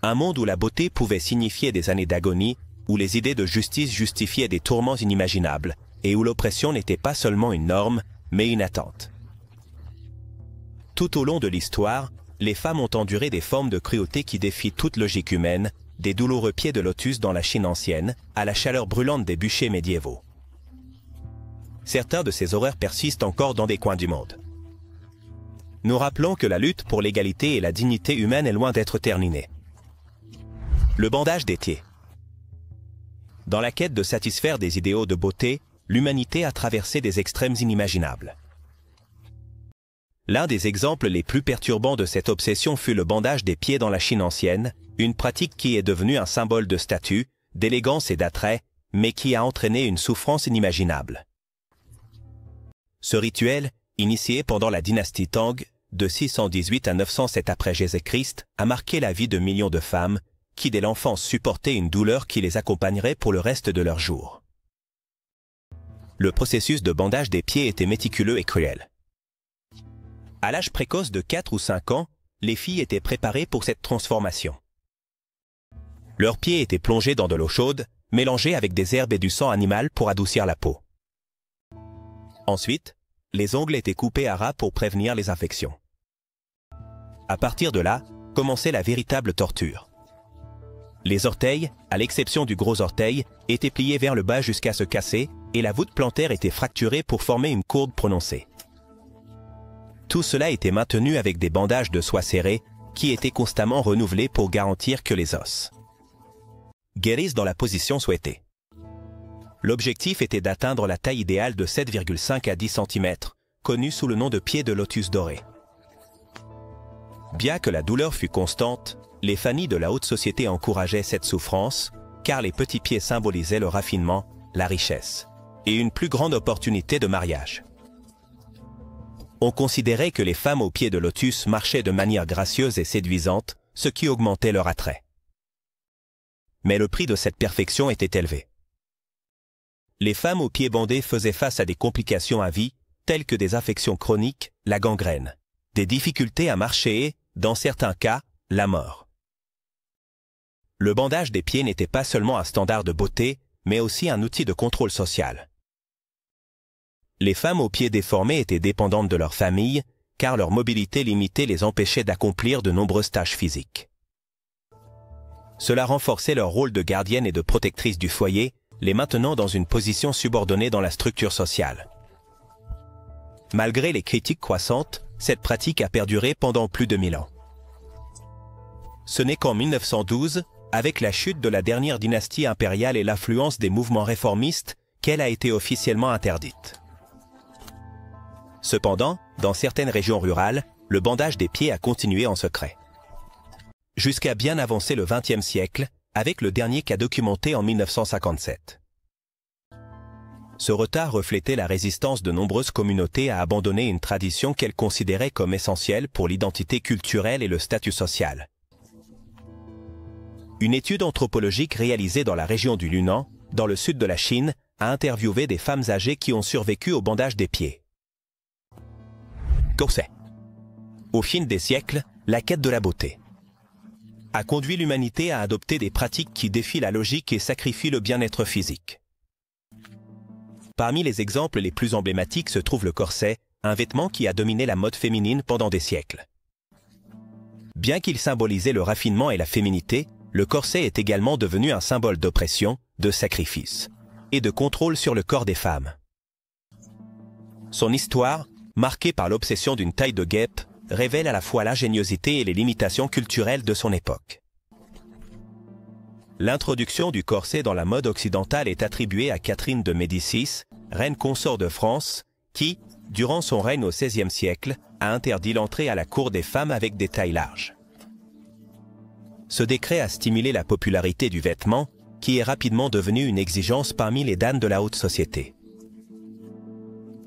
Un monde où la beauté pouvait signifier des années d'agonie, où les idées de justice justifiaient des tourments inimaginables, et où l'oppression n'était pas seulement une norme, mais une attente. Tout au long de l'histoire, les femmes ont enduré des formes de cruauté qui défient toute logique humaine, des douloureux pieds de lotus dans la Chine ancienne, à la chaleur brûlante des bûchers médiévaux. Certains de ces horreurs persistent encore dans des coins du monde. Nous rappelons que la lutte pour l'égalité et la dignité humaine est loin d'être terminée. Le bandage des pieds. Dans la quête de satisfaire des idéaux de beauté, l'humanité a traversé des extrêmes inimaginables. L'un des exemples les plus perturbants de cette obsession fut le bandage des pieds dans la Chine ancienne, une pratique qui est devenue un symbole de statut, d'élégance et d'attrait, mais qui a entraîné une souffrance inimaginable. Ce rituel, initié pendant la dynastie Tang, de 618 à 907 après Jésus-Christ, a marqué la vie de millions de femmes, qui dès l'enfance supportaient une douleur qui les accompagnerait pour le reste de leurs jours. Le processus de bandage des pieds était méticuleux et cruel. À l'âge précoce de 4 ou 5 ans, les filles étaient préparées pour cette transformation. Leurs pieds étaient plongés dans de l'eau chaude, mélangés avec des herbes et du sang animal pour adoucir la peau. Ensuite, les ongles étaient coupés à ras pour prévenir les infections. À partir de là, commençait la véritable torture. Les orteils, à l'exception du gros orteil, étaient pliés vers le bas jusqu'à se casser, et la voûte plantaire était fracturée pour former une courbe prononcée. Tout cela était maintenu avec des bandages de soie serrés, qui étaient constamment renouvelés pour garantir que les os guérissent dans la position souhaitée. L'objectif était d'atteindre la taille idéale de 7,5 à 10 cm, connue sous le nom de pied de lotus doré. Bien que la douleur fût constante, les familles de la haute société encourageaient cette souffrance, car les petits pieds symbolisaient le raffinement, la richesse, et une plus grande opportunité de mariage. On considérait que les femmes aux pieds de lotus marchaient de manière gracieuse et séduisante, ce qui augmentait leur attrait. Mais le prix de cette perfection était élevé. Les femmes aux pieds bandés faisaient face à des complications à vie, telles que des affections chroniques, la gangrène, des difficultés à marcher et, dans certains cas, la mort. Le bandage des pieds n'était pas seulement un standard de beauté, mais aussi un outil de contrôle social. Les femmes aux pieds déformés étaient dépendantes de leur famille, car leur mobilité limitée les empêchait d'accomplir de nombreuses tâches physiques. Cela renforçait leur rôle de gardienne et de protectrice du foyer, les maintenant dans une position subordonnée dans la structure sociale. Malgré les critiques croissantes, cette pratique a perduré pendant plus de 1000 ans. Ce n'est qu'en 1912, avec la chute de la dernière dynastie impériale et l'affluence des mouvements réformistes, qu'elle a été officiellement interdite. Cependant, dans certaines régions rurales, le bandage des pieds a continué en secret. Jusqu'à bien avancer le XXe siècle, avec le dernier cas documenté en 1957. Ce retard reflétait la résistance de nombreuses communautés à abandonner une tradition qu'elles considéraient comme essentielle pour l'identité culturelle et le statut social. Une étude anthropologique réalisée dans la région du Yunnan, dans le sud de la Chine, a interviewé des femmes âgées qui ont survécu au bandage des pieds. Corset. Au fil des siècles, la quête de la beauté a conduit l'humanité à adopter des pratiques qui défient la logique et sacrifient le bien-être physique. Parmi les exemples les plus emblématiques se trouve le corset, un vêtement qui a dominé la mode féminine pendant des siècles. Bien qu'il symbolisait le raffinement et la féminité, le corset est également devenu un symbole d'oppression, de sacrifice et de contrôle sur le corps des femmes. Son histoire, marquée par l'obsession d'une taille de guêpe, révèle à la fois l'ingéniosité et les limitations culturelles de son époque. L'introduction du corset dans la mode occidentale est attribuée à Catherine de Médicis, reine consort de France, qui, durant son règne au XVIe siècle, a interdit l'entrée à la cour des femmes avec des tailles larges. Ce décret a stimulé la popularité du vêtement, qui est rapidement devenu une exigence parmi les dames de la haute société.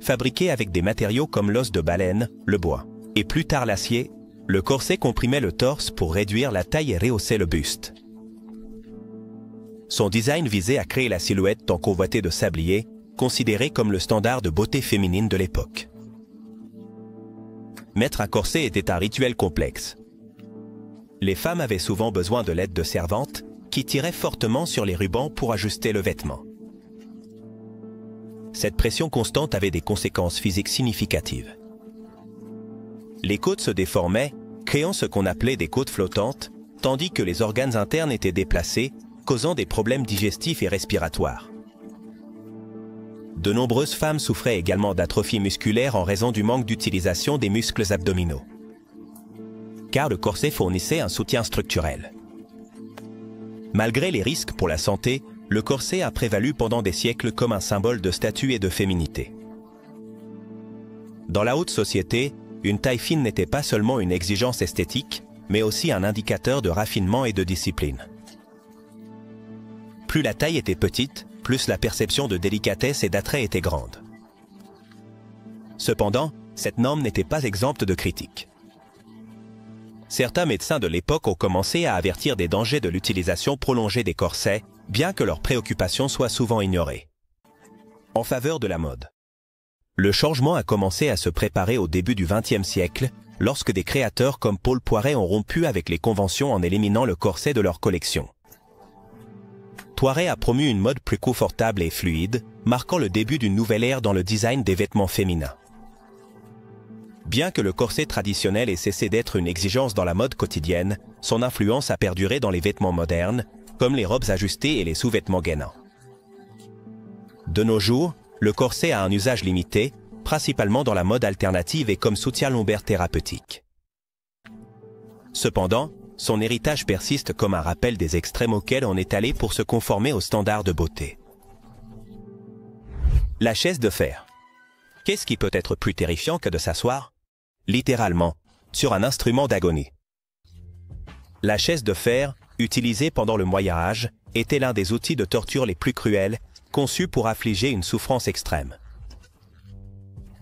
Fabriqué avec des matériaux comme l'os de baleine, le bois, et plus tard l'acier, le corset comprimait le torse pour réduire la taille et rehausser le buste. Son design visait à créer la silhouette tant convoitée de sablier, considérée comme le standard de beauté féminine de l'époque. Mettre un corset était un rituel complexe. les femmes avaient souvent besoin de l'aide de servantes qui tiraient fortement sur les rubans pour ajuster le vêtement. Cette pression constante avait des conséquences physiques significatives. Les côtes se déformaient, créant ce qu'on appelait des côtes flottantes, tandis que les organes internes étaient déplacés, causant des problèmes digestifs et respiratoires. De nombreuses femmes souffraient également d'atrophie musculaire en raison du manque d'utilisation des muscles abdominaux, car le corset fournissait un soutien structurel. Malgré les risques pour la santé, le corset a prévalu pendant des siècles comme un symbole de statut et de féminité. Dans la haute société, une taille fine n'était pas seulement une exigence esthétique, mais aussi un indicateur de raffinement et de discipline. Plus la taille était petite, plus la perception de délicatesse et d'attrait était grande. Cependant, cette norme n'était pas exempte de critiques. Certains médecins de l'époque ont commencé à avertir des dangers de l'utilisation prolongée des corsets, bien que leurs préoccupations soient souvent ignorées. En faveur de la mode. Le changement a commencé à se préparer au début du XXe siècle, lorsque des créateurs comme Paul Poiret ont rompu avec les conventions en éliminant le corset de leur collection. Poiret a promu une mode plus confortable et fluide, marquant le début d'une nouvelle ère dans le design des vêtements féminins. Bien que le corset traditionnel ait cessé d'être une exigence dans la mode quotidienne, son influence a perduré dans les vêtements modernes, comme les robes ajustées et les sous-vêtements gainants. De nos jours, le corset a un usage limité, principalement dans la mode alternative et comme soutien lombaire thérapeutique. Cependant, son héritage persiste comme un rappel des extrêmes auxquels on est allé pour se conformer aux standards de beauté. La chaise de fer. Qu'est-ce qui peut être plus terrifiant que de s'asseoir, littéralement, sur un instrument d'agonie? La chaise de fer, utilisée pendant le Moyen Âge, était l'un des outils de torture les plus cruels, conçus pour affliger une souffrance extrême.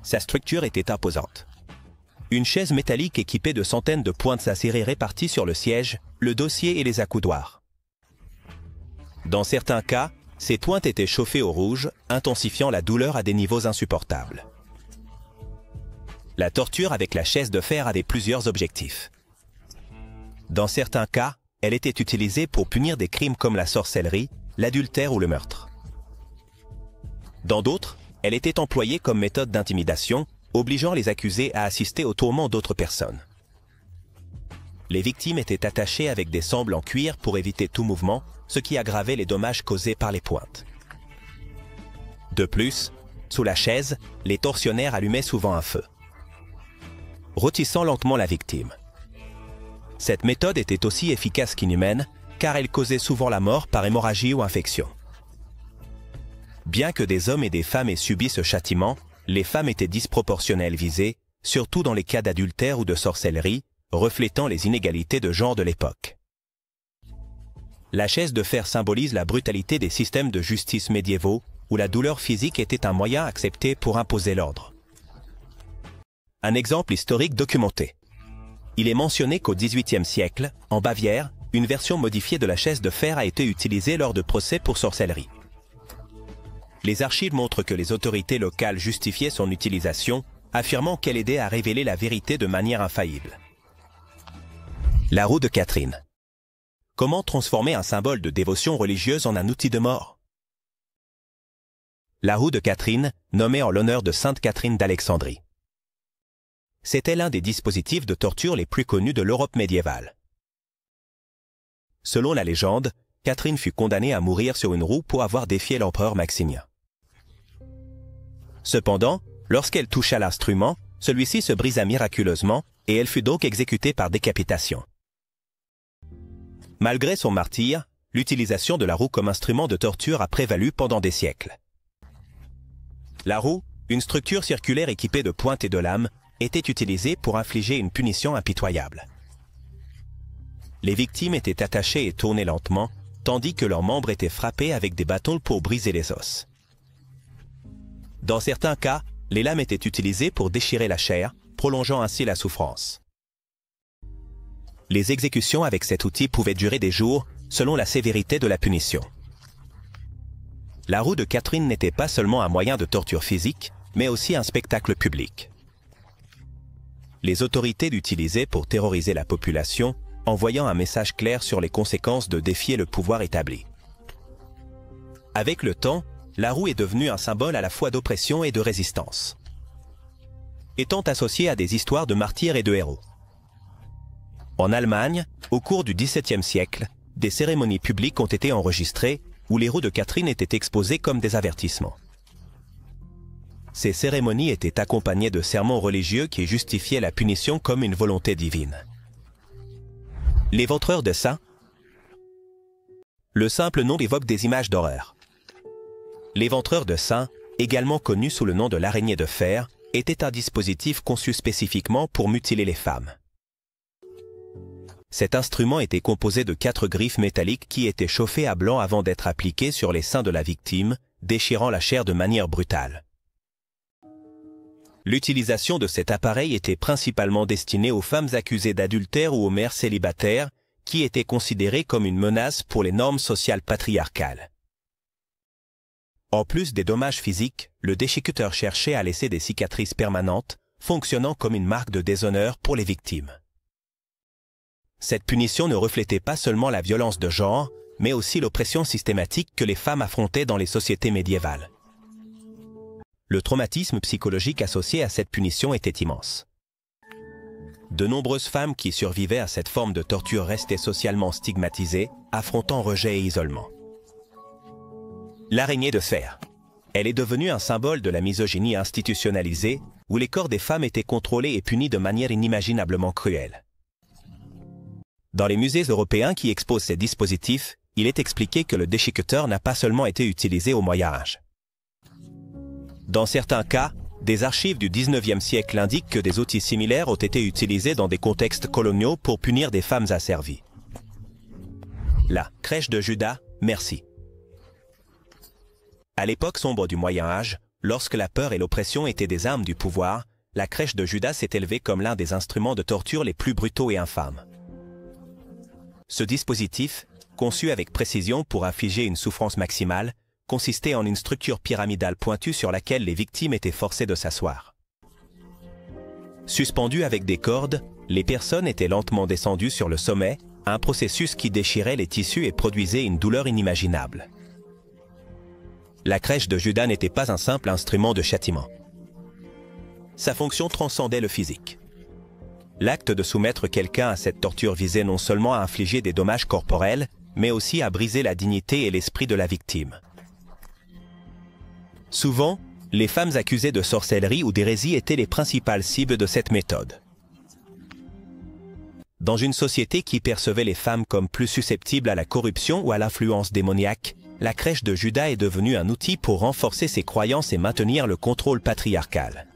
Sa structure était imposante. Une chaise métallique équipée de centaines de pointes acérées réparties sur le siège, le dossier et les accoudoirs. Dans certains cas, ces pointes étaient chauffées au rouge, intensifiant la douleur à des niveaux insupportables. La torture avec la chaise de fer avait plusieurs objectifs. Dans certains cas, elle était utilisée pour punir des crimes comme la sorcellerie, l'adultère ou le meurtre. Dans d'autres, elle était employée comme méthode d'intimidation, obligeant les accusés à assister au tourment d'autres personnes. Les victimes étaient attachées avec des sangles en cuir pour éviter tout mouvement, ce qui aggravait les dommages causés par les pointes. De plus, sous la chaise, les tortionnaires allumaient souvent un feu, rôtissant lentement la victime. Cette méthode était aussi efficace qu'inhumaine, car elle causait souvent la mort par hémorragie ou infection. Bien que des hommes et des femmes aient subi ce châtiment, les femmes étaient disproportionnelles visées, surtout dans les cas d'adultère ou de sorcellerie, reflétant les inégalités de genre de l'époque. La chaise de fer symbolise la brutalité des systèmes de justice médiévaux, où la douleur physique était un moyen accepté pour imposer l'ordre. Un exemple historique documenté. Il est mentionné qu'au XVIIIe siècle, en Bavière, une version modifiée de la chaise de fer a été utilisée lors de procès pour sorcellerie. Les archives montrent que les autorités locales justifiaient son utilisation, affirmant qu'elle aidait à révéler la vérité de manière infaillible. La roue de Catherine. Comment transformer un symbole de dévotion religieuse en un outil de mort? La roue de Catherine, nommée en l'honneur de Sainte Catherine d'Alexandrie. C'était l'un des dispositifs de torture les plus connus de l'Europe médiévale. Selon la légende, Catherine fut condamnée à mourir sur une roue pour avoir défié l'empereur Maximien. Cependant, lorsqu'elle toucha l'instrument, celui-ci se brisa miraculeusement et elle fut donc exécutée par décapitation. Malgré son martyre, l'utilisation de la roue comme instrument de torture a prévalu pendant des siècles. La roue, une structure circulaire équipée de pointes et de lames, était utilisée pour infliger une punition impitoyable. Les victimes étaient attachées et tournées lentement, tandis que leurs membres étaient frappés avec des bâtons pour briser les os. Dans certains cas, les lames étaient utilisées pour déchirer la chair, prolongeant ainsi la souffrance. Les exécutions avec cet outil pouvaient durer des jours, selon la sévérité de la punition. La roue de Catherine n'était pas seulement un moyen de torture physique, mais aussi un spectacle public. Les autorités l'utilisaient pour terroriser la population, envoyant un message clair sur les conséquences de défier le pouvoir établi. Avec le temps, la roue est devenue un symbole à la fois d'oppression et de résistance, étant associée à des histoires de martyrs et de héros. En Allemagne, au cours du XVIIe siècle, des cérémonies publiques ont été enregistrées où les roues de Catherine étaient exposées comme des avertissements. Ces cérémonies étaient accompagnées de sermons religieux qui justifiaient la punition comme une volonté divine. L'éventreur de saints. Le simple nom évoque des images d'horreur. L'éventreur de saints, également connu sous le nom de l'araignée de fer, était un dispositif conçu spécifiquement pour mutiler les femmes. Cet instrument était composé de 4 griffes métalliques qui étaient chauffées à blanc avant d'être appliquées sur les seins de la victime, déchirant la chair de manière brutale. L'utilisation de cet appareil était principalement destinée aux femmes accusées d'adultère ou aux mères célibataires, qui étaient considérées comme une menace pour les normes sociales patriarcales. En plus des dommages physiques, le déchiqueteur cherchait à laisser des cicatrices permanentes, fonctionnant comme une marque de déshonneur pour les victimes. Cette punition ne reflétait pas seulement la violence de genre, mais aussi l'oppression systématique que les femmes affrontaient dans les sociétés médiévales. Le traumatisme psychologique associé à cette punition était immense. De nombreuses femmes qui survivaient à cette forme de torture restaient socialement stigmatisées, affrontant rejet et isolement. L'araignée de fer. Elle est devenue un symbole de la misogynie institutionnalisée, où les corps des femmes étaient contrôlés et punis de manière inimaginablement cruelle. Dans les musées européens qui exposent ces dispositifs, il est expliqué que le déchiqueteur n'a pas seulement été utilisé au Moyen Âge. Dans certains cas, des archives du XIXe siècle indiquent que des outils similaires ont été utilisés dans des contextes coloniaux pour punir des femmes asservies. La crèche de Judas, merci. À l'époque sombre du Moyen Âge, lorsque la peur et l'oppression étaient des armes du pouvoir, la crèche de Judas s'est élevée comme l'un des instruments de torture les plus brutaux et infâmes. Ce dispositif, conçu avec précision pour infliger une souffrance maximale, consistait en une structure pyramidale pointue sur laquelle les victimes étaient forcées de s'asseoir. Suspendues avec des cordes, les personnes étaient lentement descendues sur le sommet, un processus qui déchirait les tissus et produisait une douleur inimaginable. La crèche de Judas n'était pas un simple instrument de châtiment. Sa fonction transcendait le physique. L'acte de soumettre quelqu'un à cette torture visait non seulement à infliger des dommages corporels, mais aussi à briser la dignité et l'esprit de la victime. Souvent, les femmes accusées de sorcellerie ou d'hérésie étaient les principales cibles de cette méthode. Dans une société qui percevait les femmes comme plus susceptibles à la corruption ou à l'influence démoniaque, la crèche de Judas est devenue un outil pour renforcer ses croyances et maintenir le contrôle patriarcal.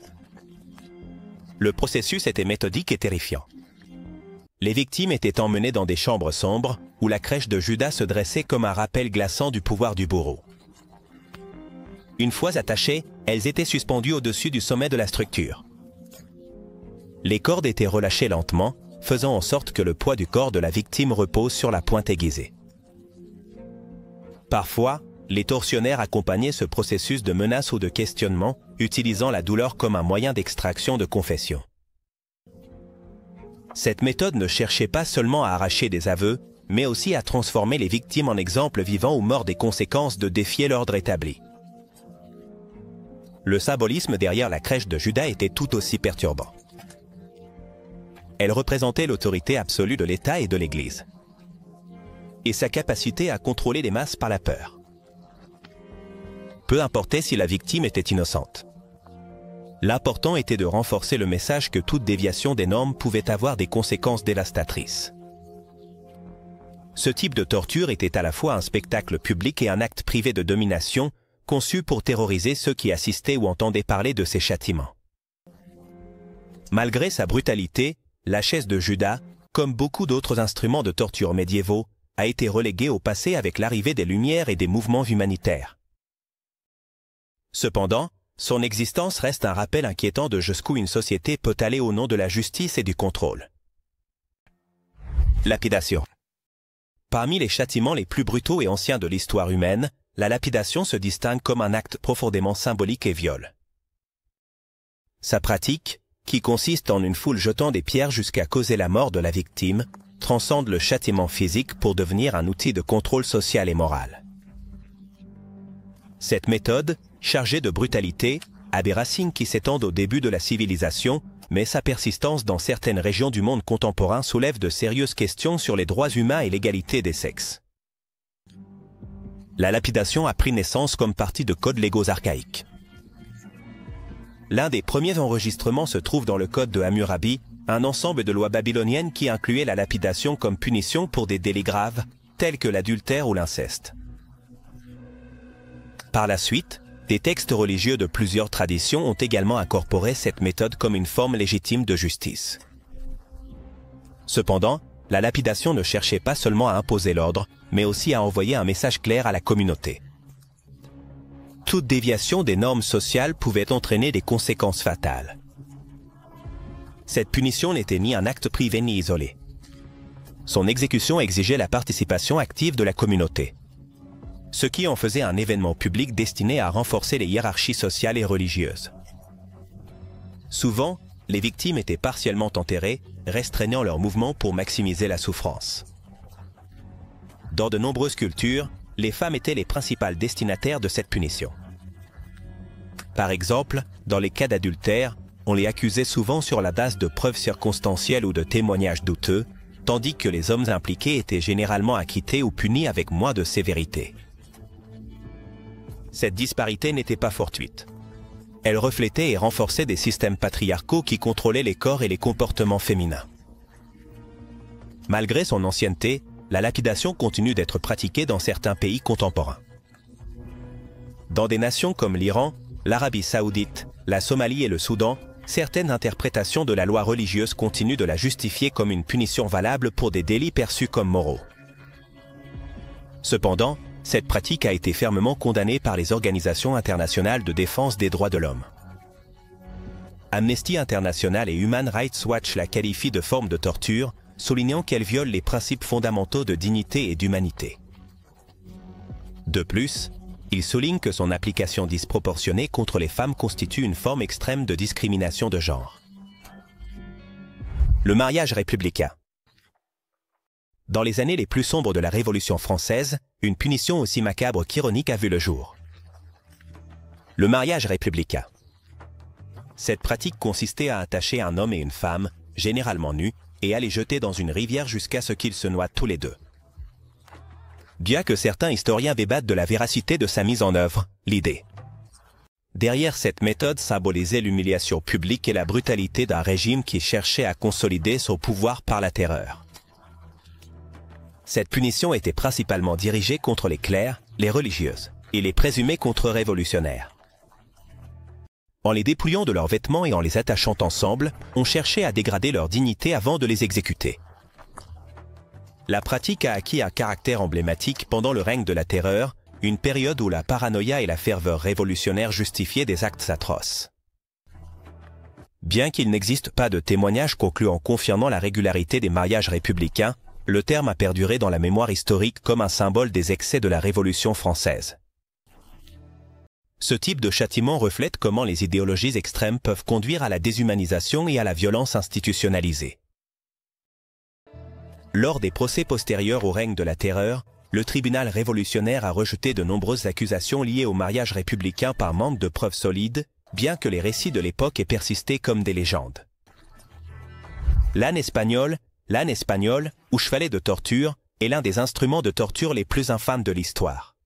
Le processus était méthodique et terrifiant. Les victimes étaient emmenées dans des chambres sombres, où la crèche de Judas se dressait comme un rappel glaçant du pouvoir du bourreau. Une fois attachées, elles étaient suspendues au-dessus du sommet de la structure. Les cordes étaient relâchées lentement, faisant en sorte que le poids du corps de la victime repose sur la pointe aiguisée. Parfois, les tortionnaires accompagnaient ce processus de menaces ou de questionnement, utilisant la douleur comme un moyen d'extraction de confession. Cette méthode ne cherchait pas seulement à arracher des aveux, mais aussi à transformer les victimes en exemples vivants ou morts des conséquences de défier l'ordre établi. Le symbolisme derrière la crèche de Judas était tout aussi perturbant. Elle représentait l'autorité absolue de l'État et de l'Église, et sa capacité à contrôler les masses par la peur. Peu importait si la victime était innocente. L'important était de renforcer le message que toute déviation des normes pouvait avoir des conséquences dévastatrices. Ce type de torture était à la fois un spectacle public et un acte privé de domination, conçu pour terroriser ceux qui assistaient ou entendaient parler de ces châtiments. Malgré sa brutalité, la chaise de Judas, comme beaucoup d'autres instruments de torture médiévaux, a été reléguée au passé avec l'arrivée des Lumières et des mouvements humanitaires. Cependant, son existence reste un rappel inquiétant de jusqu'où une société peut aller au nom de la justice et du contrôle. Lapidation. Parmi les châtiments les plus brutaux et anciens de l'histoire humaine, la lapidation se distingue comme un acte profondément symbolique et viol. Sa pratique, qui consiste en une foule jetant des pierres jusqu'à causer la mort de la victime, transcende le châtiment physique pour devenir un outil de contrôle social et moral. Cette méthode, chargée de brutalité, a des racines qui s'étendent au début de la civilisation, mais sa persistance dans certaines régions du monde contemporain soulève de sérieuses questions sur les droits humains et l'égalité des sexes. La lapidation a pris naissance comme partie de codes légaux archaïques. L'un des premiers enregistrements se trouve dans le Code de Hammurabi, un ensemble de lois babyloniennes qui incluait la lapidation comme punition pour des délits graves, tels que l'adultère ou l'inceste. Par la suite, des textes religieux de plusieurs traditions ont également incorporé cette méthode comme une forme légitime de justice. Cependant, la lapidation ne cherchait pas seulement à imposer l'ordre, mais aussi à envoyer un message clair à la communauté. Toute déviation des normes sociales pouvait entraîner des conséquences fatales. Cette punition n'était ni un acte privé ni isolé. Son exécution exigeait la participation active de la communauté, ce qui en faisait un événement public destiné à renforcer les hiérarchies sociales et religieuses. Souvent, les victimes étaient partiellement enterrées, restreignant leurs mouvements pour maximiser la souffrance. Dans de nombreuses cultures, les femmes étaient les principales destinataires de cette punition. Par exemple, dans les cas d'adultère, on les accusait souvent sur la base de preuves circonstancielles ou de témoignages douteux, tandis que les hommes impliqués étaient généralement acquittés ou punis avec moins de sévérité. Cette disparité n'était pas fortuite. Elle reflétait et renforçait des systèmes patriarcaux qui contrôlaient les corps et les comportements féminins. Malgré son ancienneté, la lapidation continue d'être pratiquée dans certains pays contemporains. Dans des nations comme l'Iran, l'Arabie saoudite, la Somalie et le Soudan, certaines interprétations de la loi religieuse continuent de la justifier comme une punition valable pour des délits perçus comme moraux. Cependant, cette pratique a été fermement condamnée par les organisations internationales de défense des droits de l'homme. Amnesty International et Human Rights Watch la qualifient de forme de torture, soulignant qu'elle viole les principes fondamentaux de dignité et d'humanité. De plus, il souligne que son application disproportionnée contre les femmes constitue une forme extrême de discrimination de genre. Le mariage républicain. Dans les années les plus sombres de la Révolution française, une punition aussi macabre qu'ironique a vu le jour. Le mariage républicain. Cette pratique consistait à attacher un homme et une femme, généralement nus, et à les jeter dans une rivière jusqu'à ce qu'ils se noient tous les deux. Bien que certains historiens débattent de la véracité de sa mise en œuvre, l'idée derrière cette méthode symbolisait l'humiliation publique et la brutalité d'un régime qui cherchait à consolider son pouvoir par la terreur. Cette punition était principalement dirigée contre les clercs, les religieuses et les présumés contre-révolutionnaires. En les dépouillant de leurs vêtements et en les attachant ensemble, on cherchait à dégrader leur dignité avant de les exécuter. La pratique a acquis un caractère emblématique pendant le règne de la terreur, une période où la paranoïa et la ferveur révolutionnaire justifiaient des actes atroces. Bien qu'il n'existe pas de témoignages concluants confirmant la régularité des mariages républicains, le terme a perduré dans la mémoire historique comme un symbole des excès de la Révolution française. Ce type de châtiment reflète comment les idéologies extrêmes peuvent conduire à la déshumanisation et à la violence institutionnalisée. Lors des procès postérieurs au règne de la terreur, le tribunal révolutionnaire a rejeté de nombreuses accusations liées au mariage républicain par manque de preuves solides, bien que les récits de l'époque aient persisté comme des légendes. L'âne espagnol, ou chevalet de torture, est l'un des instruments de torture les plus infâmes de l'histoire.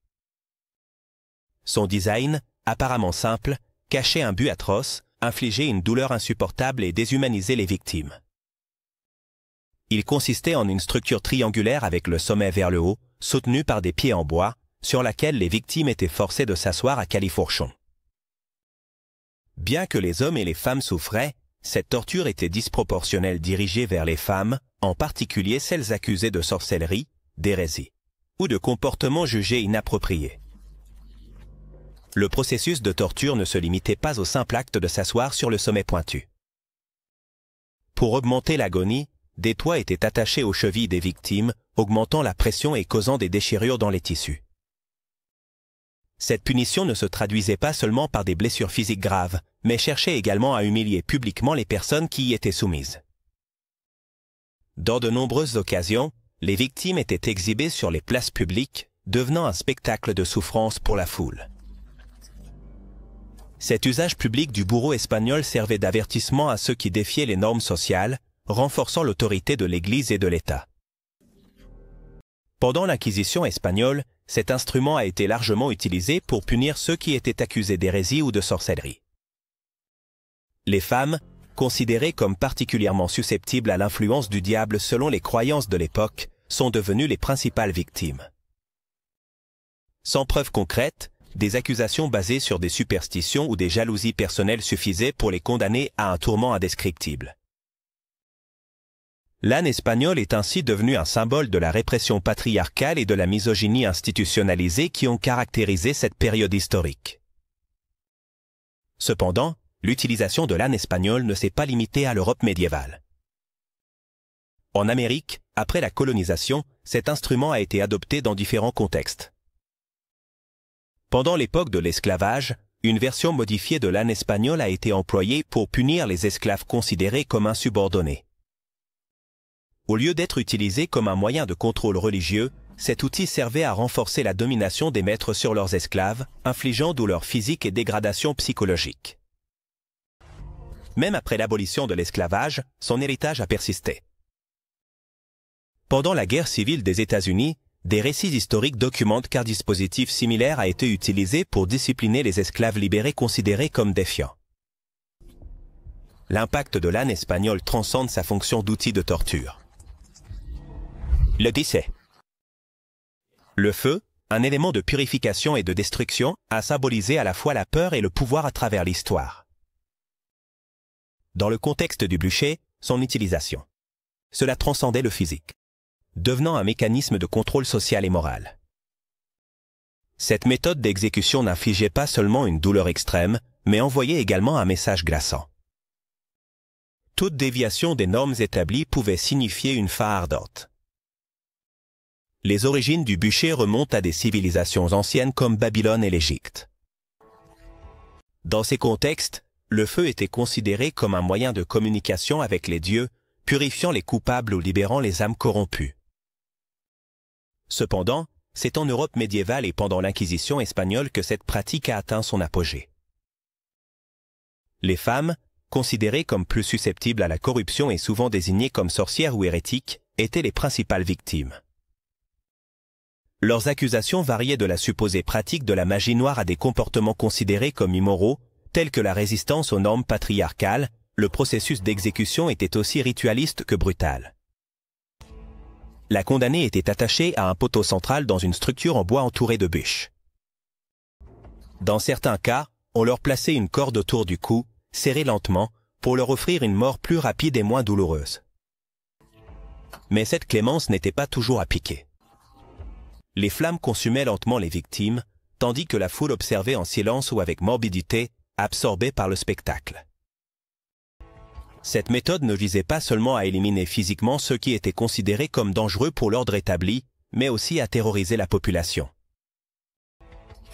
Son design, apparemment simple, cachait un but atroce, infligeait une douleur insupportable et déshumanisait les victimes. Il consistait en une structure triangulaire avec le sommet vers le haut, soutenue par des pieds en bois, sur laquelle les victimes étaient forcées de s'asseoir à califourchon. Bien que les hommes et les femmes souffraient, cette torture était disproportionnelle dirigée vers les femmes, en particulier celles accusées de sorcellerie, d'hérésie ou de comportements jugés inappropriés. Le processus de torture ne se limitait pas au simple acte de s'asseoir sur le sommet pointu. Pour augmenter l'agonie, des toits étaient attachés aux chevilles des victimes, augmentant la pression et causant des déchirures dans les tissus. Cette punition ne se traduisait pas seulement par des blessures physiques graves, mais cherchait également à humilier publiquement les personnes qui y étaient soumises. Dans de nombreuses occasions, les victimes étaient exhibées sur les places publiques, devenant un spectacle de souffrance pour la foule. Cet usage public du bourreau espagnol servait d'avertissement à ceux qui défiaient les normes sociales, renforçant l'autorité de l'Église et de l'État. Pendant l'Inquisition espagnole, cet instrument a été largement utilisé pour punir ceux qui étaient accusés d'hérésie ou de sorcellerie. Les femmes, considérées comme particulièrement susceptibles à l'influence du diable selon les croyances de l'époque, sont devenues les principales victimes. Sans preuve concrète, des accusations basées sur des superstitions ou des jalousies personnelles suffisaient pour les condamner à un tourment indescriptible. L'âne espagnol est ainsi devenu un symbole de la répression patriarcale et de la misogynie institutionnalisée qui ont caractérisé cette période historique. Cependant, l'utilisation de l'âne espagnol ne s'est pas limitée à l'Europe médiévale. En Amérique, après la colonisation, cet instrument a été adopté dans différents contextes. Pendant l'époque de l'esclavage, une version modifiée de l'âne espagnol a été employée pour punir les esclaves considérés comme insubordonnés. Au lieu d'être utilisé comme un moyen de contrôle religieux, cet outil servait à renforcer la domination des maîtres sur leurs esclaves, infligeant douleur physique et dégradation psychologique. Même après l'abolition de l'esclavage, son héritage a persisté. Pendant la guerre civile des États-Unis, des récits historiques documentent qu'un dispositif similaire a été utilisé pour discipliner les esclaves libérés considérés comme défiants. L'impact de l'âne espagnol transcende sa fonction d'outil de torture. Le décès. Le feu, un élément de purification et de destruction, a symbolisé à la fois la peur et le pouvoir à travers l'histoire. Dans le contexte du bûcher, son utilisation. Cela transcendait le physique, devenant un mécanisme de contrôle social et moral. Cette méthode d'exécution n'infligeait pas seulement une douleur extrême, mais envoyait également un message glaçant. Toute déviation des normes établies pouvait signifier une fin ardente. Les origines du bûcher remontent à des civilisations anciennes comme Babylone et l'Égypte. Dans ces contextes, le feu était considéré comme un moyen de communication avec les dieux, purifiant les coupables ou libérant les âmes corrompues. Cependant, c'est en Europe médiévale et pendant l'Inquisition espagnole que cette pratique a atteint son apogée. Les femmes, considérées comme plus susceptibles à la corruption et souvent désignées comme sorcières ou hérétiques, étaient les principales victimes. Leurs accusations variaient de la supposée pratique de la magie noire à des comportements considérés comme immoraux, tels que la résistance aux normes patriarcales. Le processus d'exécution était aussi ritualiste que brutal. La condamnée était attachée à un poteau central dans une structure en bois entourée de bûches. Dans certains cas, on leur plaçait une corde autour du cou, serrée lentement, pour leur offrir une mort plus rapide et moins douloureuse. Mais cette clémence n'était pas toujours appliquée. Les flammes consumaient lentement les victimes, tandis que la foule observait en silence ou avec morbidité, absorbée par le spectacle. Cette méthode ne visait pas seulement à éliminer physiquement ceux qui étaient considérés comme dangereux pour l'ordre établi, mais aussi à terroriser la population.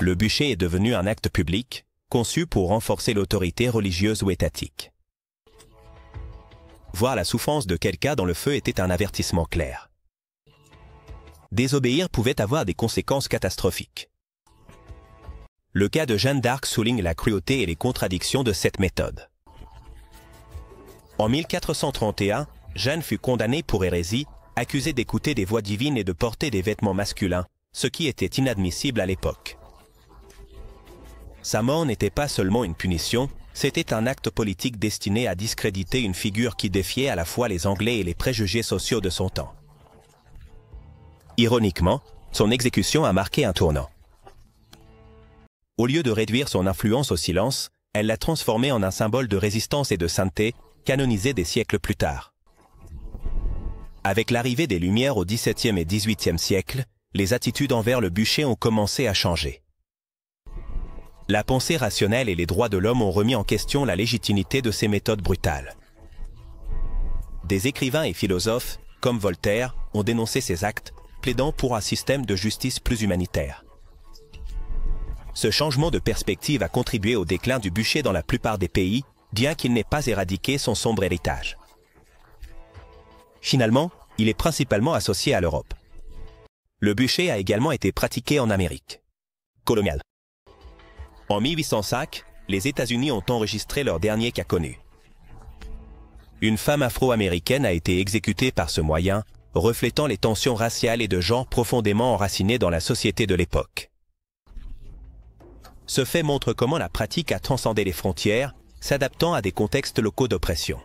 Le bûcher est devenu un acte public, conçu pour renforcer l'autorité religieuse ou étatique. Voir la souffrance de quelqu'un dans le feu était un avertissement clair. Désobéir pouvait avoir des conséquences catastrophiques. Le cas de Jeanne d'Arc souligne la cruauté et les contradictions de cette méthode. En 1431, Jeanne fut condamnée pour hérésie, accusée d'écouter des voix divines et de porter des vêtements masculins, ce qui était inadmissible à l'époque. Sa mort n'était pas seulement une punition, c'était un acte politique destiné à discréditer une figure qui défiait à la fois les Anglais et les préjugés sociaux de son temps. Ironiquement, son exécution a marqué un tournant. Au lieu de réduire son influence au silence, elle l'a transformé en un symbole de résistance et de sainteté, canonisé des siècles plus tard. Avec l'arrivée des Lumières au XVIIe et XVIIIe siècle, les attitudes envers le bûcher ont commencé à changer. La pensée rationnelle et les droits de l'homme ont remis en question la légitimité de ces méthodes brutales. Des écrivains et philosophes, comme Voltaire, ont dénoncé ces actes, plaidant pour un système de justice plus humanitaire. Ce changement de perspective a contribué au déclin du bûcher dans la plupart des pays, bien qu'il n'ait pas éradiqué son sombre héritage. Finalement, il est principalement associé à l'Europe. Le bûcher a également été pratiqué en Amérique coloniale. En 1805, les États-Unis ont enregistré leur dernier cas connu. Une femme afro-américaine a été exécutée par ce moyen, reflétant les tensions raciales et de genre profondément enracinées dans la société de l'époque. Ce fait montre comment la pratique a transcendé les frontières, s'adaptant à des contextes locaux d'oppression.